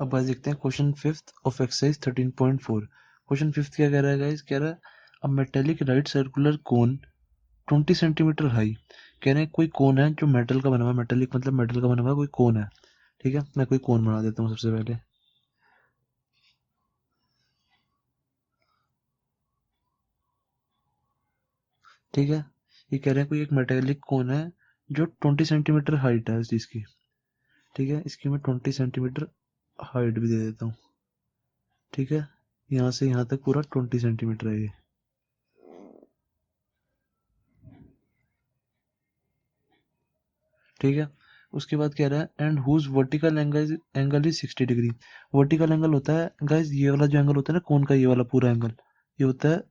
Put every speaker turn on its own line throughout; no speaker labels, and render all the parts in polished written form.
अब गाइस देखते हैं question fifth of exercise 13.4। Question fifth क्या कह रहा है गाइस? कह रहा है a metallic right circular cone 20 centimetre high. कह रहे हैं कोई कोन है जो मेटल का बना हुआ है, मेटेलिक मतलब मेटल का बना हुआ कोई कोन है। ठीक है, मैं कोई कोन बना देता हूँ सबसे पहले। ठीक है, ये कह रहे हैं कोई एक मेटेलिक कोन है जो 20 सेंटीमीटर हाइट है इस चीज की। ठीक है, इसकी मैं 20 सेंटीमीटर हाइट भी दे देता हूँ। ठीक है, यहाँ से यहाँ तक पूरा 20 सेंटीमीटर है ये। ठीक है, उसके बाद कह रहा है and whose vertical angle is 60 degree. Vertical angle होता है गाइस ये वाला जो एंगल होता है ना कोन का, ये वाला पूरा एंगल ये होता है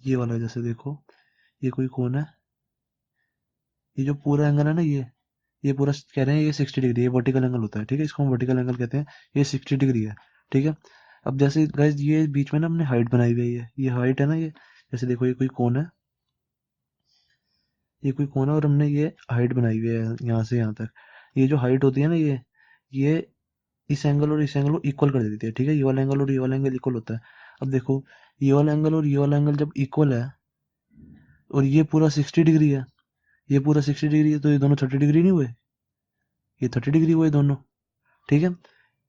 ये वाला। जैसे देखो ये कोई कोन है, ये जो पूरा एंगल है ना ये पूरा कह रहे हैं ये 60 डिग्री, ये वर्टिकल एंगल होता है। ठीक है, इसको हम वर्टिकल एंगल कहते हैं। ये 60 डिग्री है। ठीक है, अब जैसे गाइस ये बीच में ना हमने हाइट बनाई हुई है, ये हाइट है ना ये। जैसे देखो ये कोई कोन है, ये कोई कोना और हमने ये हाइट बनाई हुई है यहाँ से यहाँ तक। ये जो हाइट होती है ना ये इस एंगल और इस एंगल को इक्वल कर देती है। ठीक है, ये वाला एंगल और ये वाला एंगल इक्वल होता है। अब देखो ये वाला एंगल और ये वाला एंगल जब इक्वल है और ये पूरा 60 डिग्री है, ये पूरा 60 डिग्री है, तो ये दोनों 30 डिग्री नहीं हुए? ये 30 डिग्री हुए दोनों। ठीक है,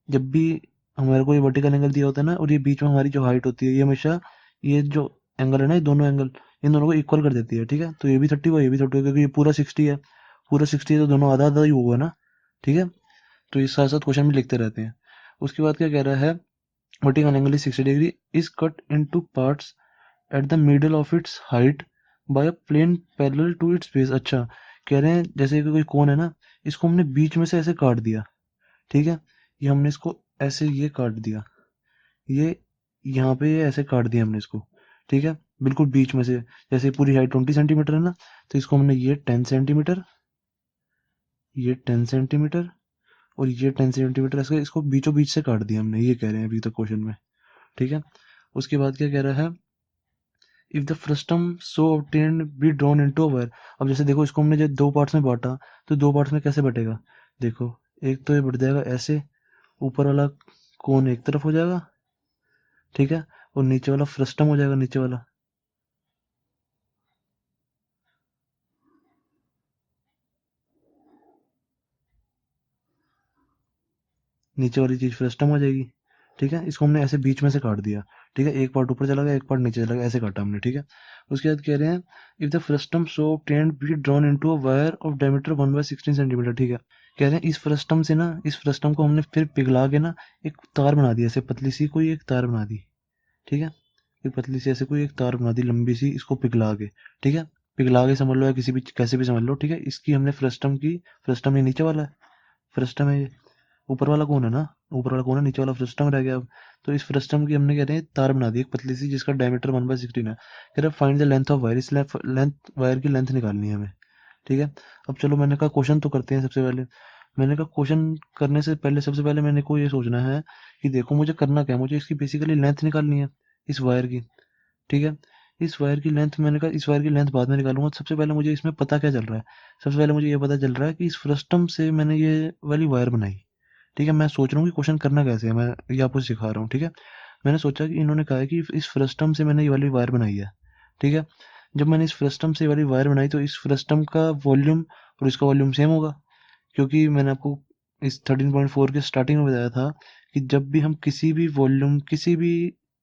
जब भी हमारे को ये वर्टिकल एंगल दिया होता है ना और ये बीच में हमारी जो हाइट होती है, ये हमेशा ये जो एंगल है ना, ये दोनों एंगल इन दोनों को इक्वल कर देती है। ठीक है, तो ये भी 30 हुआ, ये भी 30 हुआ, क्योंकि ये पूरा 60 है। पूरा 60 है तो दोनों आधा आधा ही होगा ना। ठीक है, तो इस साथ साथ क्वेश्चन में लिखते रहते हैं। उसके बाद क्या कह रहा है? Vertical angle is 60 degree is cut into parts at the middle of its height by a plane parallel to its base. अच्छा, कह रहे हैं जैसे कि कोई कोन है ना, इसको हमने बीच में से ऐसे काट दिया। ठीक है, ये हमने इसको ऐसे ये काट दिया, ये यहाँ पे ये ऐसे काट दिया हमने इसको। ठीक है, बिल्कुल बीच में से। जैसे पूरी हाइट 20 सेंटीमीटर है ना, तो इसको हमने ये 10 सेंटीमीटर, ये 10 सेंटीमीटर और ये 10 सेंटीमीटर ऐसे इसको बीचों बीच से काट दिया हमने, ये कह रहे हैं अभी तक क्वेश्चन में। ठीक है, उसके बाद क्या कह रहा है? If the frustum so obtained be drawn into a wire. अब जैसे देखो इसको हमने जब दो पार्ट्स में बांटा, तो दो पार्ट्स में कैसे बटेगा? देखो एक तो ये बढ़ जाएगा ऐसे, ऊपर वाला कोन एक तरफ हो जाएगा। ठीक है, और नीचे वाला फ्रस्टम हो जाएगा, नीचे वाला। नीचे वाली चीज फ्रस्टम हो जाएगी। ठीक है, इसको हमने ऐसे बीच में से काट दिया। ठीक है, एक पार्ट ऊपर चला गया, एक पार्ट नीचे चला गया, ऐसे काटा हमने। ठीक है, उसके बाद कह रहे हैं if the frustum so tend be drawn into a wire of diameter 1/16 centimetre. ठीक है, कह रहे हैं इस फ्रस्टम से ना, इस फ्रस्टम को हमने फिर पिघला के ना एक तार बना दी, ऐसे पतली सी कोई एक तार बना दी। ठीक है, एक पतली सी ऐसे कोई एक तार बना दी लंबी सी, इसको पिघला के। ठीक है, पिघला के समझ लो या किसी भी कैसे भी समझ लो। ठीक है, इसकी हमने फ्रस्टम की, फ्रस्टम ये नीचे वाला है, फ्रस्टम है ये, ऊपर वाला कौन है ना, ऊपर वाला कौन है, नीचे वाला फ्रस्टम रह गया अब। तो इस फ्रस्टम की हमने कह रहे हैं तार बना दी एक पतली सी, जिसका डायमीटर 1/16 है। कह रहे find the length of wire, इस लेंथ वायर की लेंथ निकालनी है हमें। ठीक है, अब चलो मैंने कहा क्वेश्चन तो करते हैं सबसे पहले। मैंने कहा क्वेश्चन करने से पहले सबसे पहले मैंने को ये सोचना है कि देखो मुझे करना क्या है, मुझे इसकी बेसिकली लेंथ निकालनी है इस वायर की। ठीक है, इस वायर की लेंथ, मैंने कहा इस वायर की लेंथ बाद में निकालूंगा, सबसे पहले मुझे इसमें पता क्या चल रहा है? सबसे पहले मुझे ये पता चल रहा है कि इस फ्रस्टम से मैंने ये वाली वायर बनाई। ठीक है, मैं सोच रहा हूँ कि क्वेश्चन करना कैसे है, मैं ये आपको सिखा रहा हूँ। ठीक है, मैंने सोचा कि इन्होंने कहा है कि इस फ्रस्टम से मैंने ये वाली वायर बनाई है। ठीक है, जब मैंने इस फ्रस्टम से ये वाली वायर बनाई तो इस फ्रस्टम का वॉल्यूम और इसका वॉल्यूम सेम होगा, क्योंकि मैंने आपको इस 13.4 के स्टार्टिंग में बताया था कि जब भी हम किसी भी वॉल्यूम, किसी भी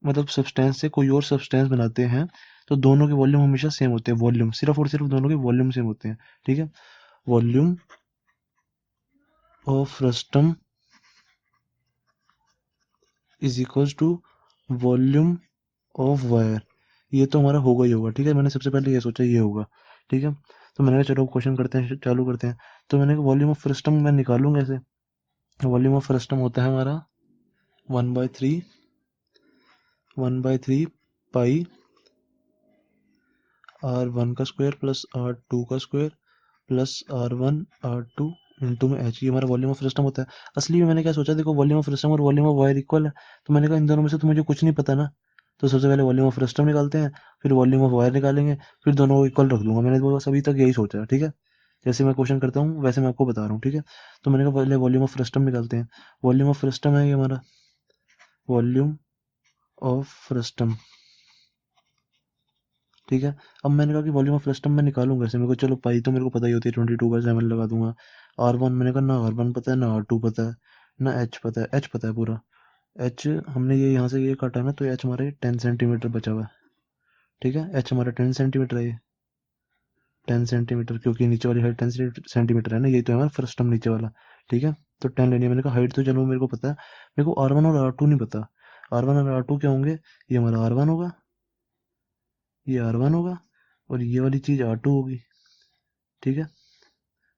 मतलब सब्सटेंस से कोई और सब्सटेंस बनाते हैं तो दोनों के वॉल्यूम हमेशा सेम होते हैं। वॉल्यूम सिर्फ और सिर्फ दोनों के वॉल्यूम सेम होते हैं। ठीक है, volume of frustum is equals to volume of wire. ये तो हमारा होगा ही होगा। ठीक है, मैंने सबसे पहले ये सोचा ये होगा। ठीक है, तो मैंने कहा चलो क्वेश्चन करते हैं, चालू करते हैं। तो मैंने कहा वॉल्यूम ऑफ फ्रस्टम मैं निकालूंगा ऐसे। वॉल्यूम ऑफ फ्रस्टम होता है हमारा 1/3, 1/3 पाई R1 का स्क्वायर प्लस R2 का square plus R1 R2 into में H। ये हमारा वॉल्यूम ऑफ फ्रस्टम होता है। असली में मैंने क्या सोचा, देखो वॉल्यूम ऑफ फ्रस्टम और वॉल्यूम ऑफ वायर इक्वल है, तो मैंने कहा इन दोनों में से तो मुझे कुछ नहीं पता ना, तो सबसे पहले वॉल्यूम ऑफ फ्रस्टम निकालते हैं, फिर वॉल्यूम ऑफ वायर निकालेंगे, फिर दोनों को इक्वल रख दूंगा। मैंने तो बस अभी तक यही सोचा है। ठीक है, जैसे मैं क्वेश्चन करता हूँ वैसे मैं आपको बता रहा हूँ, ठीक है। तो मैंने कहा पहले वॉल्यूम ऑफ फ्रस्टम निकालते हैं। वॉल्यूम ऑफ फ्रस्टम है ये हमारा, वॉल्यूम ऑफ फ्रस्टम, ठीक है। अब मैंने कहा कि वॉल्यूम ऑफ फ्रस्टम मैं निकालूंगा कैसे, मेरे को चलो पाई तो मेरे को पता ही होती है, 22/7 लगा दूंगा। R1 मैंने कहा ना R1 पता है ना R2 पता है ना H पता है, H पता है पूरा। H हमने ये यहाँ से ये काटा ना, तो H हमारे 10 सेंटीमीटर बचा हुआ है, ठीक है। H हमारा 10 सेंटीमीटर है, ये 10 सेंटीमीटर, क्योंकि नीचे वाली हाइट 10 सेंटीमीटर है ना, यही तो है हमारा फ्रस्टम नीचे वाला, ठीक है। तो 10 लेनी है। मैंने कहा हाइट तो चलो मेरे को पता है, मेरे को R1 और R2 नहीं पता। R1 और R2 क्या होंगे, ये हमारा R1 होगा, ये R1 होगा, और ये वाली चीज़ R2 होगी, ठीक है।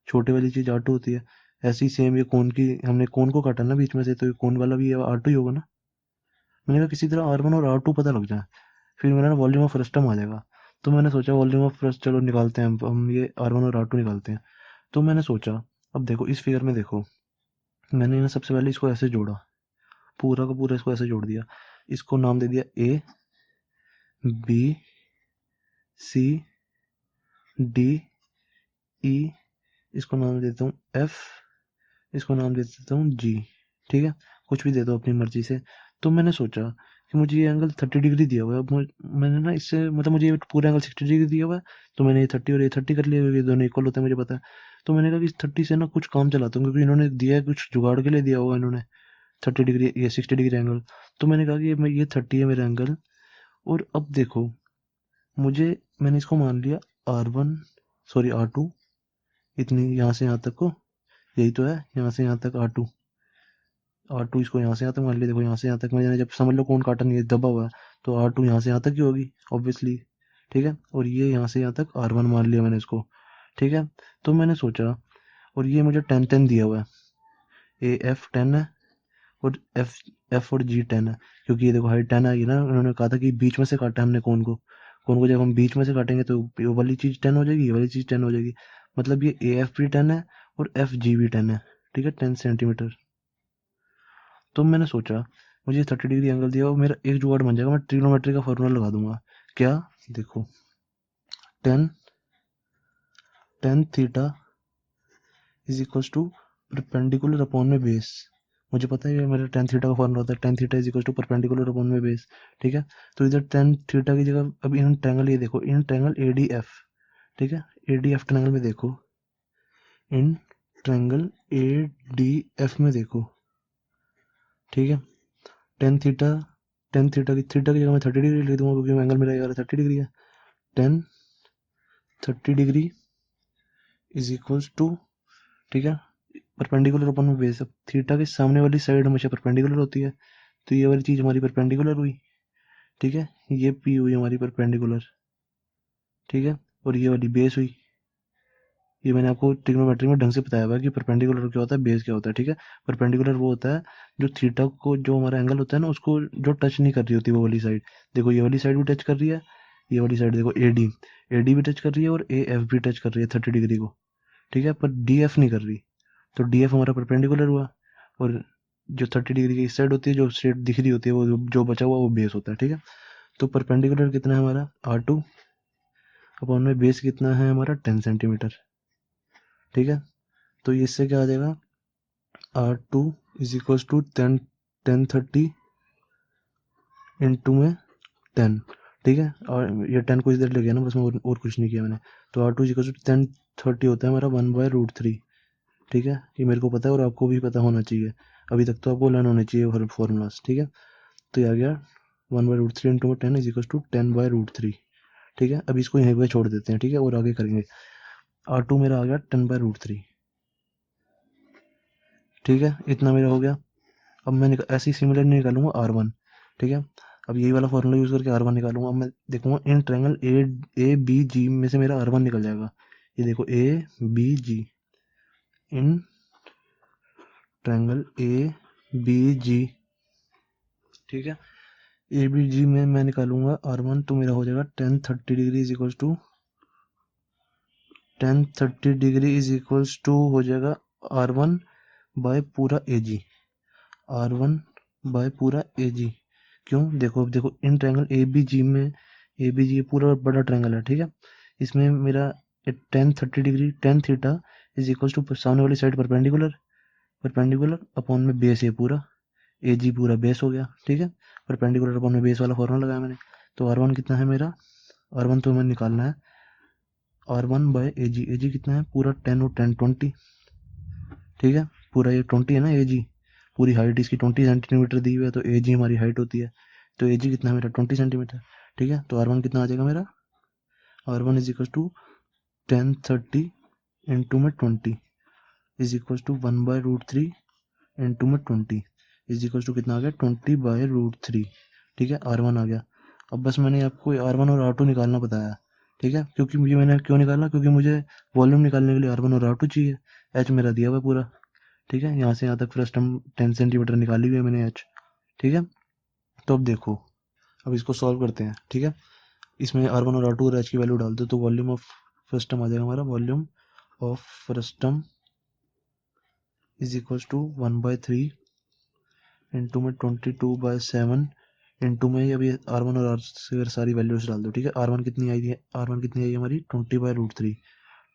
छोटे वाली चीज़ R2 होती है। ऐसी सेम ये कोन की, हमने कोन को काटा ना बीच में से, तो ये कोन वाला भी R2 ही होगा ना। मैंने कहा किसी तरह R1 और R2 पता लग जाए, फिर मेरा ना वॉल्यूम ऑफ फ्रस्टम आ जाएगा। तो मैंने सोचा वॉल्यूम ऑफ फ्रस्ट चलो निकालते हैं, हम ये R1 और R2 निकालते हैं। तो मैंने सोचा, अब देखो इस फिगर में देखो, मैंने ना सबसे पहले इसको ऐसे जोड़ा, पूरा का पूरा इसको ऐसे जोड़ दिया। इसको नाम दे दिया A, B, C, D, E, इसको नाम देता हूँ F, इसको नाम दे देता हूँ G, ठीक है। कुछ भी दे दो अपनी मर्जी से। तो मैंने सोचा कि मुझे ये एंगल 30 डिग्री दिया हुआ है, अब मैंने ना इससे मतलब मुझे ये पूरा एंगल 60 डिग्री दिया हुआ है, तो मैंने ये 30 और ये 30 कर लिया, क्योंकि ये दोनों इक्वल होते हैं मुझे पता है। तो मैंने कहा कि इस 30 से ना कुछ काम चलाता हूँ, क्योंकि इन्होंने दिया है कुछ जुगाड़ के लिए दिया होगा इन्होंने, 30 डिग्री ये 60 डिग्री एंगल। तो मैंने कहा कि ये 30 है मेरा एंगल। और अब देखो मुझे, मैंने इसको मान लिया R1, सॉरी R2, इतनी यहाँ से यहाँ तक को, यही तो है, यहाँ से यहाँ तक R2, R2 इसको यहाँ से यहाँ तक मान लिया। देखो यहाँ से यहाँ तक मैंने जब समझ लो कौन काटा नहीं है दबा हुआ है, तो R2 यहाँ से यहाँ तक ही होगी ऑब्वियसली, ठीक है। और ये यहाँ से यहाँ तक R1 मान लिया मैंने इसको, ठीक है। तो मैंने सोचा, और ये मुझे 10 10 दिया हुआ है, ए एफ 10 है, और एफ एफ और जी 10 है, क्योंकि ये देखो हाइट 10 आएगी ना, उन्होंने कहा था कि बीच में से काटा है हमने कोन को जब हम बीच में से काटेंगे तो ये वाली चीज़ 10 हो जाएगी, ये वाली चीज़ 10 हो जाएगी। मतलब ये ए एफ भी 10 है और एफ जी भी 10 है, ठीक है, 10 सेंटीमीटर। तो मैंने सोचा मुझे 30 डिग्री एंगल दिया और मेरा एक जुगाड़ बन जाएगा, मैं ट्रिग्नोमेट्री का फॉर्मूला लगा दूंगा। क्या, देखो 10 10 theta is equals to perpendicular upon में बेस। मुझे पता है ये मेरा 10 थीटा का फॉर्मूला होता है, 10 theta is equals to perpendicular upon में बेस, ठीक है। तो इधर 10 थीटा की जगह अब इन ट्रायंगल, ये देखो इन ट्रायंगल ए डी एफ, ठीक है, ए डी एफ ट्रायंगल में देखो, इन ट्रायंगल ए डी एफ में देखो, ठीक है। टेन थीटा, टेन थीटा की जगह मैं 30 डिग्री लिख दूंगा, क्योंकि एंगल मेरा ये 30 डिग्री है। 10 30 डिग्री इज इक्वल्स टू, ठीक है, परपेंडिकुलर अपन में बेस। अब थीटा के सामने वाली साइड हमेशा परपेंडिकुलर होती है, तो ये वाली चीज हमारी परपेंडिकुलर हुई, ठीक है। ये पी हुई हमारी परपेंडिकुलर, ठीक है, और ये वाली बेस हुई। ये मैंने आपको ट्रिग्नोमेट्री में ढंग से बताया हुआ है कि परपेंडिकुलर क्या होता है, बेस क्या होता है, ठीक है। परपेंडिकुलर वो होता है जो थीटा को, जो हमारा एंगल होता है ना उसको जो टच नहीं कर रही होती वो वाली साइड। देखो ये वाली साइड भी टच कर रही है, ये वाली साइड देखो ए डी भी टच कर रही है, और ए एफ भी टच कर रही है 30 डिग्री को, ठीक है, पर डी एफ नहीं कर रही। तो डी एफ हमारा परपेंडिकुलर हुआ, और जो 30 डिग्री की इस साइड होती है, जो स्ट्रेट दिख रही होती है, वो जो बचा हुआ वो बेस होता है, ठीक है। तो परपेंडिकुलर कितना है हमारा R2 अपॉन में बेस कितना है हमारा 10 सेंटीमीटर, ठीक है। तो इससे क्या आ जाएगा, R2 is equals to 10 into में 10, ठीक है। और ये 10 को इधर ले गया ना बस, मैं और कुछ नहीं किया मैंने। तो R2 इज इक्वल्स टू 10 30 होता है हमारा 1/√3, ठीक है। ये मेरे को पता है और आपको भी पता होना चाहिए, अभी तक तो आपको लर्न होने चाहिए हर फॉर्मूलाज, ठीक है। तो ये आ गया 1/√3 इंटू 10 इज इक्वल्स टू 10/√3, ठीक है। अब इसको यहीं पे छोड़ देते हैं, ठीक है, और आगे करेंगे। R2 मेरा आ गया 10/√3, ठीक है, इतना मेरा हो गया। अब मैं ऐसे ही सिमिलर निकालूंगा R1, ठीक है। अब यही वाला फॉर्मूला यूज करके R1 निकालूंगा। अब मैं देखूंगा इन ट्रायंगल ए बी जी में से मेरा R1 निकल जाएगा। ये देखो A B G, in triangle A B G, ठीक है, ए बी जी में मैं निकालूंगा R1, तो मेरा हो जाएगा 10 30 degree is equals to 10 30 degree is equals to हो जाएगा R1 बाय पूरा ए जी, R1 बाय पूरा ए जी। क्यों, देखो अब देखो इन ट्रायंगल ए बी जी में, ए बी जी पूरा बड़ा ट्रायंगल है, ठीक है। इसमें मेरा tan 30 degree tan theta is equal to सामने वाली साइड परपेंडिकुलर परपेंडिकुलर अपॉन में बेस, ये पूरा ए जी पूरा बेस हो गया, ठीक है। परपेंडिकुलर अपॉन में बेस वाला फॉर्मूला लगाया मैंने। तो आर वन कितना है मेरा, आर वन तो हमें निकालना है, आर वन बाय ए जी कितना है पूरा 10 और 10 20, ठीक है। पूरा ये 20 है ना ए जी, पूरी हाइट इसकी 20 सेंटीमीटर दी हुई है, तो ए जी हमारी हाइट होती है। तो ए जी कितना है मेरा 20 सेंटीमीटर, ठीक है। तो आर वन कितना आ जाएगा मेरा, R one is equal to 10 30 into में 20 इज इक्वल टू 1/√3 इंटू में 20 इज इक्वल टू कितना आ गया 20/√3, ठीक है। आर वन आ गया। अब बस मैंने आपको आर वन और आर टू निकालना बताया, ठीक है। क्योंकि मुझे मैंने क्यों निकाला, क्योंकि मुझे वॉल्यूम निकालने के लिए आर वन और आर टू चाहिए। एच मेरा दिया हुआ है पूरा, ठीक है। यहाँ से यहाँ तक फर्स्ट हम 10 सेंटीमीटर निकाली हुई है मैंने एच, ठीक है। तो अब देखो, अब इसको सॉल्व करते हैं, ठीक है। इसमें आर वन और आर टू और एच की वैल्यू डाल दो, तो वॉल्यूम ऑफ फ्रस्टम आ जाएगा हमारा, volume of frustum is equal to 1/3 into में 22/7 इंटू में अभी आर वन और आर सारी वैल्यूज डाल दो, ठीक है। आर वन कितनी आई है, आर वन कितनी आई हमारी 20/√3,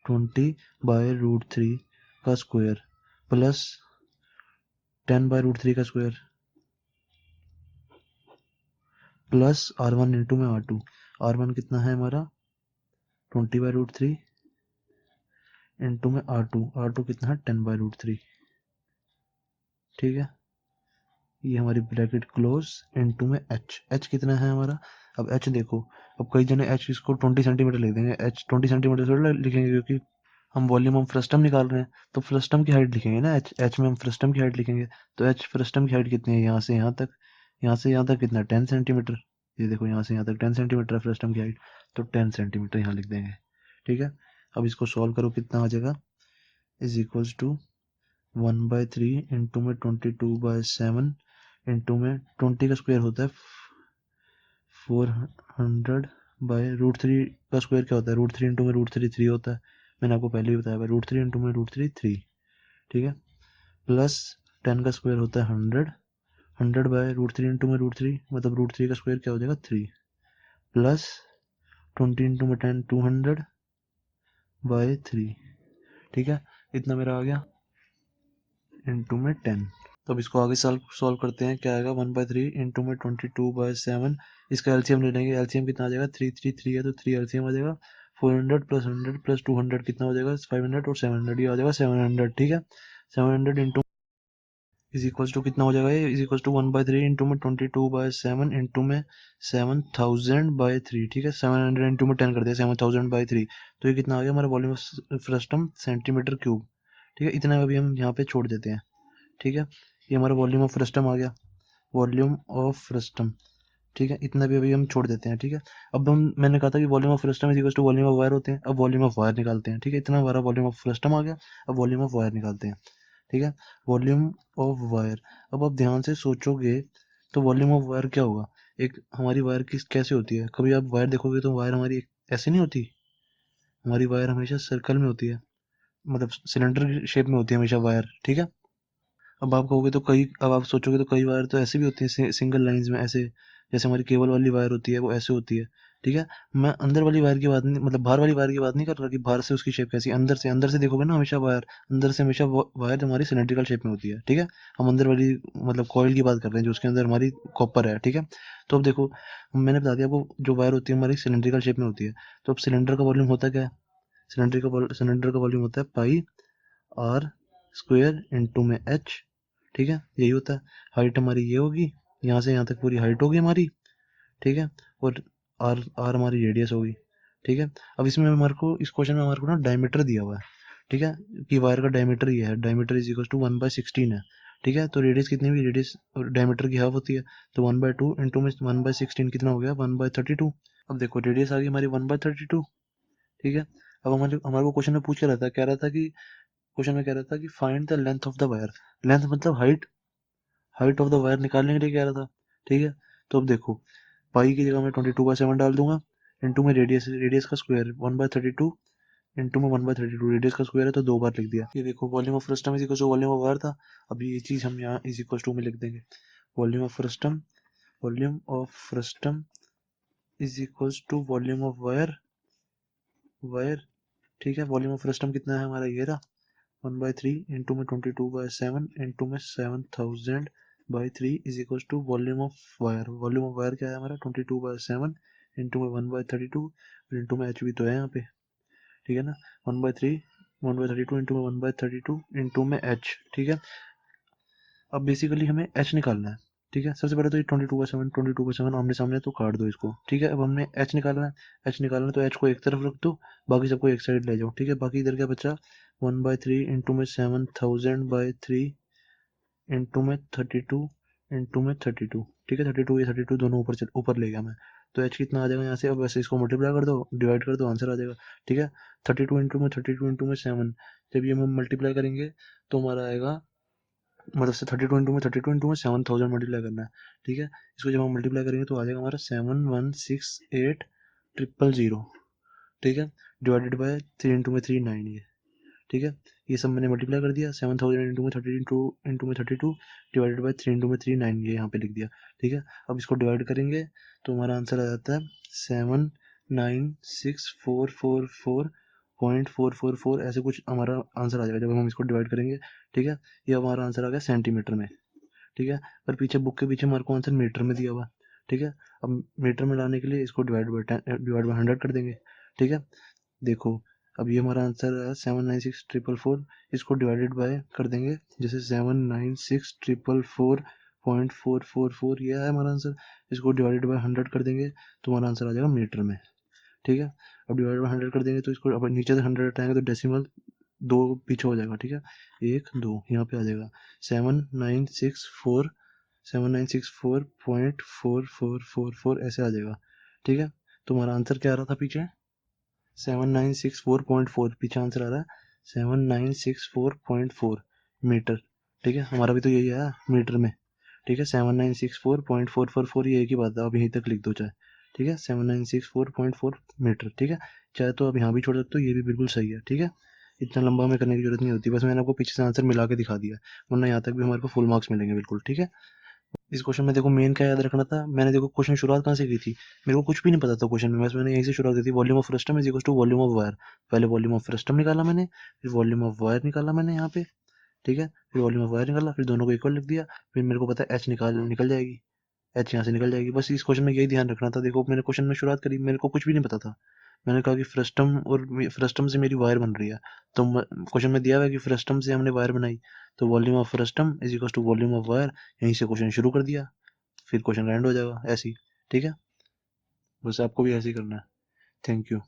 20/√3 का स्क्वायर प्लस 10/√3 का square plus R one into में आर टू। आर वन कितना है हमारा 20/√3 इंटू में आर टू कितना है 10/√3, ठीक है। ये हमारी ब्रैकेट क्लोज इंटू में एच कितना है हमारा। अब एच देखो, अब कई जने एच इसको 20 सेंटीमीटर लिख देंगे, एच 20 सेंटीमीटर थोड़ा लिखेंगे, क्योंकि हम वॉल्यूम हम फ्रस्टम निकाल रहे हैं, तो फ्रस्टम की हाइट लिखेंगे ना, एच एच में हम फ्रस्टम की हाइट लिखेंगे। तो एच फ्रस्टम की हाइट कितनी है, यहाँ से यहाँ तक, यहाँ से यहाँ तक कितना 10 सेंटीमीटर। ये देखो यहाँ से यहाँ तक 10 सेंटीमीटर है फ्रस्टम की हाइट, तो 10 सेंटीमीटर यहाँ लिख देंगे, ठीक है। अब इसको सॉल्व करो, कितना आ जाएगा, इज इक्वल्स टू 1/3 इंटू में 22/7 इंटू में 20 का स्क्वायर होता है 400/√3 का स्क्वायर क्या होता है, √3 इंटू में √3 3 होता है। मैंने आपको पहले ही बताया √3 इंटू में √3 3, ठीक है। प्लस 10 का स्क्वायर होता है 100, 100/√3 इंटू में √3 मतलब √3 का स्क्वायर क्या हो जाएगा 3, प्लस 20 इंटू में 10 200/3, ठीक है। इतना मेरा आ गया इंटू में 10। तो अब इसको आगे सॉल्व करते हैं, क्या आएगा 1/3 इंटू में 22/7, इसका एलसीएम ले लेंगे। एलसीएम कितना आ जाएगा 3 3 3 है, तो 3 एलसीएम आ जाएगा। 400 प्लस 100 प्लस 200 कितना हो जाएगा 500 और 700, ये आ जाएगा 700, ठीक है। 700 इंटू इज इक्वल टू कितना हो जाएगा, ये इज इक्वल टू 1/3 इंटू में 22/7 इंटू में 7000/3, ठीक है। 700 इंटू में 10 कर दिया 7000/3, तो ये कितना आ गया हमारा volume of frustum centimetre cube, ठीक है। इतना अभी हम यहाँ पे छोड़ देते हैं, ठीक है। ये हमारा वॉल्यूम ऑफ फ्रस्टम आ गया, वॉल्यूम ऑफ फ्रस्टम, ठीक है। इतना भी अभी हम छोड़ देते हैं, ठीक है। अब हम मैंने कहा था कि volume of frustum is equal to volume of wire होते हैं, अब वॉल्यूम ऑफ वायर निकालते हैं, ठीक है। इतना हमारा वॉल्यूम ऑफ फ्रस्टम आ गया, अब वॉल्यूम ऑफ वायर निकालते हैं, ठीक है। वॉल्यूम ऑफ वायर, अब आप ध्यान से सोचोगे तो वॉल्यूम ऑफ वायर क्या होगा। एक हमारी वायर किस कैसे होती है, कभी आप वायर देखोगे तो वायर हमारी ऐसे नहीं होती, हमारी वायर हमेशा सर्कल में होती है, मतलब सिलेंडर शेप में होती है हमेशा वायर, ठीक है। अब आप कहोगे तो कई, अब आप सोचोगे तो कई वायर तो ऐसे भी होती है सिंगल लाइंस में, ऐसे जैसे हमारी केबल वाली वायर होती है वो ऐसे होती है, ठीक है। मैं अंदर वाली वायर की बात नहीं, मतलब बाहर वाली वायर की बात नहीं कर रहा कि बाहर से उसकी शेप कैसी है, अंदर से देखोगे ना हमेशा वायर, अंदर से हमेशा वायर हमारी सिलेंड्रिकल शेप में होती है, ठीक है। हम अंदर वाली मतलब कॉइल की बात कर रहे हैं जो उसके अंदर हमारी कॉपर है, ठीक है। तो अब देखो, मैंने बता दिया आपको, जो वायर होती है हमारी सिलेंड्रिकल शेप में होती है। तो अब सिलेंडर का वॉल्यूम होता क्या है, सिलेंडर का वॉल्यूम होता है पाई आर स्क्वायर इंटू में एच, ठीक है। यही होता है। हाइट हमारी ये होगी, यहाँ से यहाँ तक पूरी हाइट होगी हमारी, ठीक है। और आर आर हमारी रेडियस होगी, ठीक है। अब इसमें हमारे को, इस क्वेश्चन में हमारे को ना डायमीटर दिया हुआ है, ठीक है, कि वायर का डायमीटर ये है, डायमीटर इज इक्वल टू 1/16 है, ठीक है। तो रेडियस कितनी हुई, रेडियस डायमीटर की हाफ होती है, तो 1/2 इंटू में 1/16 कितना हो गया 1/32। अब देखो रेडियस आ गई हमारी 1/32, ठीक है। अब हमारे हमारे को क्वेश्चन में पूछ रहा था, कह रहा था कि क्वेश्चन में कह रहा था कि find the length of the wire, length मतलब height, height of the wire निकालने के लिए कह रहा था, ठीक है। तो अब देखो, पाई की जगह मैं 22/7 डाल दूंगा, इंटू में रेडियस, रेडियस का स्क्वायर 1/32 इंटू में 1/32, रेडियस का स्क्वायर है तो दो बार लिख दिया। ये देखो volume of frustum is equal to volume of wire था, अभी ये चीज हम यहाँ इज इक्वल टू में लिख देंगे, volume of frustum, volume of frustum is equal to volume of wire, wire ठीक है। वॉल्यूम ऑफ फ्रस्टम कितना है हमारा, ये रहा 1/3 इंटू में 22/7 इंटू में 7000/3 is equal to volume of wire. Volume of wire क्या है हमारा 22/7 इंटू में 1/32 इंटू में एच भी तो है यहाँ पे, ठीक है ना। 1/3 1/32 इंटू में 1/32 इंटू में एच, ठीक है। अब बेसिकली हमें एच निकालना है, ठीक है। सबसे पहले तो ये 22/7 आमने सामने तो काट दो इसको, ठीक है। अब हमने एच निकालना है, एच निकालना है तो एच को एक तरफ रख दो, बाकी सबको एक साइड ले जाओ, ठीक है। बाकी इधर क्या बचा 1/3 इंटू में 7000/3 इंटू में 32 इंटू में 32, ठीक है। 32 ये 32 दोनों ऊपर ले गया मैं, तो एच कितना आ जाएगा यहाँ से। अब वैसे इसको मल्टीप्लाई कर दो, डिवाइड कर दो, आंसर आ जाएगा, ठीक है। 32 इंटू में 7, जब ये हम मल्टीप्लाई करेंगे तो हमारा आएगा, मतलब से 32 इंटू में 7000 मल्टीप्लाई करना है, ठीक है। इसको जब हम मल्टीप्लाई करेंगे तो आ जाएगा हमारा 7168000, ठीक है। डिवाइडेड बाय 3 इंटू में 3 9 ये, ठीक है। ये सब मैंने मल्टीप्लाई कर दिया, 7000 इंटू में 32 डिवाइडेड बाय 3 इंटू में 3 9 ये यहाँ पे लिख दिया, ठीक है। अब इसको डिवाइड करेंगे तो हमारा आंसर आ जाता है 796,444.444, ऐसे कुछ हमारा आंसर आ जाएगा जब हम इसको डिवाइड करेंगे, ठीक है। ये हमारा आंसर आ गया सेंटीमीटर में, ठीक है। पर पीछे बुक के पीछे हमारे को आंसर मीटर में दिया हुआ, ठीक है। अब मीटर में लाने के लिए इसको डिवाइड बाय 100 कर देंगे, ठीक है। देखो अब ये हमारा आंसर है 796,444, इसको डिवाइडेड बाय कर देंगे, जैसे 796,444.444 ये है हमारा आंसर। इसको डिवाइडेड बाय 100 कर देंगे तो हमारा आंसर आ जाएगा मीटर में, ठीक है। अब डिवाइड बाय 100 कर देंगे तो इसको अब नीचे से 100 हटाएंगे तो डेसिमल दो पीछे हो जाएगा, ठीक है। 1 2 यहाँ पे आ जाएगा 796.4444 ऐसे आ जाएगा, ठीक है। तो हमारा आंसर क्या आ रहा था पीछे 7964.4, पीछे आंसर आ रहा है 7964.4 मीटर, ठीक है। हमारा भी तो यही आया मीटर में, ठीक है। 7964.444 ये एक ही बात है, अब यहीं तक लिख दो चाहे, ठीक है। 7964.4 मीटर, ठीक है। चाहे तो अब यहाँ भी छोड़ सकते हो, ये भी बिल्कुल सही है, ठीक है। इतना लंबा हमें करने की जरूरत नहीं होती, बस मैंने आपको पीछे से आंसर मिला के दिखा दिया, वरना यहाँ तक भी हमारे को फुल मार्क्स मिलेंगे बिल्कुल, ठीक है। इस क्वेश्चन में देखो मेन क्या याद रखना था, मैंने देखो क्वेश्चन शुरुआत कहाँ से की थी, मेरे को कुछ भी नहीं पता था क्वेश्चन में, बस मैंने यहीं से शुरुआत की थी, volume of frustum is equal to volume of wire. पहले वॉल्यूम ऑफ फ्रस्टम निकाला मैंने, फिर वॉल्यूम ऑफ वायर निकाला मैंने यहाँ पे, ठीक है। फिर वॉल्यूम ऑफ वायर निकाला, फिर दोनों को इक्वल लिख दिया, फिर मेरे को पता है एच निकल जाएगी, एच यहाँ से निकल जाएगी। बस इस क्वेश्चन में यही ध्यान रखना था। देखो मैंने क्वेश्चन में शुरुआत करी, मेरे को कुछ भी नहीं पता था, मैंने कहा कि फ्रस्टम और फ्रस्टम से मेरी वायर बन रही है, तो क्वेश्चन में दिया हुआ है कि फ्रस्टम से हमने वायर बनाई, तो volume of frustum is equal to volume of wire, यहीं से क्वेश्चन शुरू कर दिया, फिर क्वेश्चन एंड हो जाएगा ऐसे ही, ठीक है। बस आपको भी ऐसे ही करना है। Thank you.